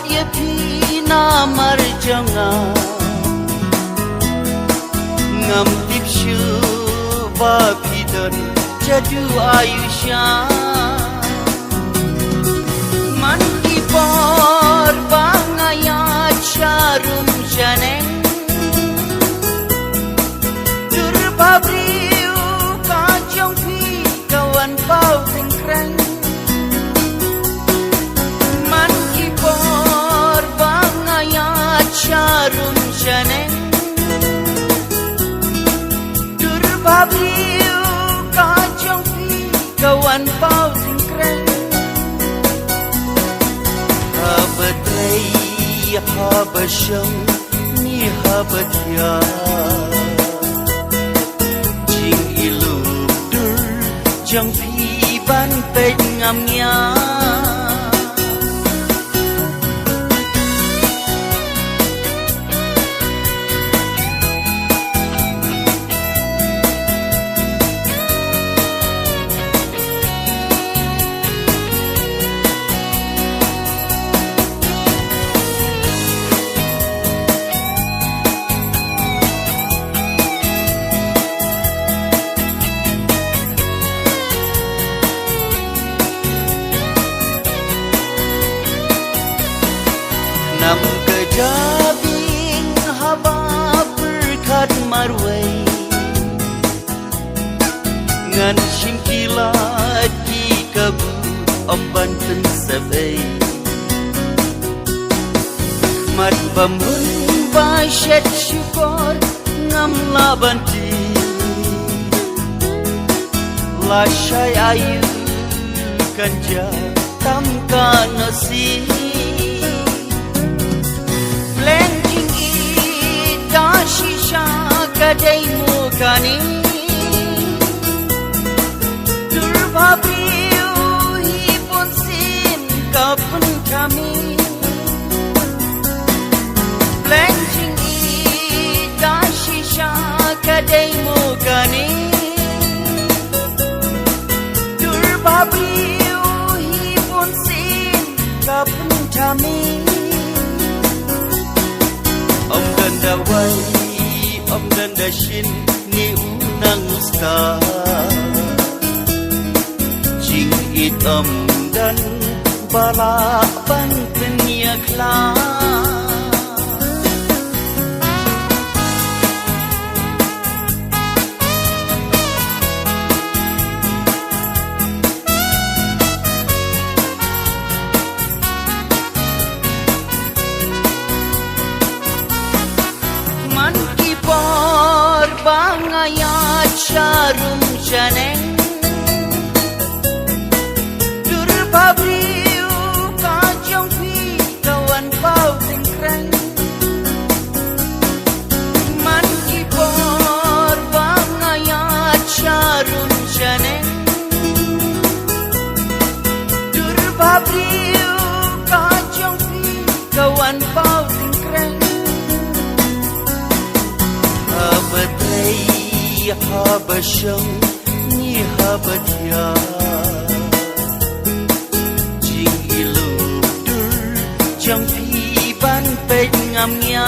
dia pina marjanga ngam tip shu ba pidon jadu ayusha man ki par bangaya charum janeng durbabriu ka jong phi kawan pau tengkreng man ki par bangaya charum janeng durbabriu ka jong phi kawan pau tengkreng habatai habasham ni habatia jing ilu dur jang phi ban pet ngamnya nam kejabing haba berkat marwai ngan shimkilat di kabu omban pensabai mat bamun basyat syukur ngam labanti lasyai ayu kanja tamka nasi Blending it, dashisha kadai mukani Durbabriu hipun sin kapun kami Blending it, dashisha kadai mukani Durbabriu hipun sin kapun kami Om danda wai, om danda shin ni unang usta Jing it om dan bala ban penyiakla bangaya charum janeng durbabriu ka jong phi kawan pau tengkreng man ki por bangaya charum janeng durbabriu ka jong phi kawan pau tengkreng habatai habasham ni habatia jing ilu dur jang phi ban pet ngamnya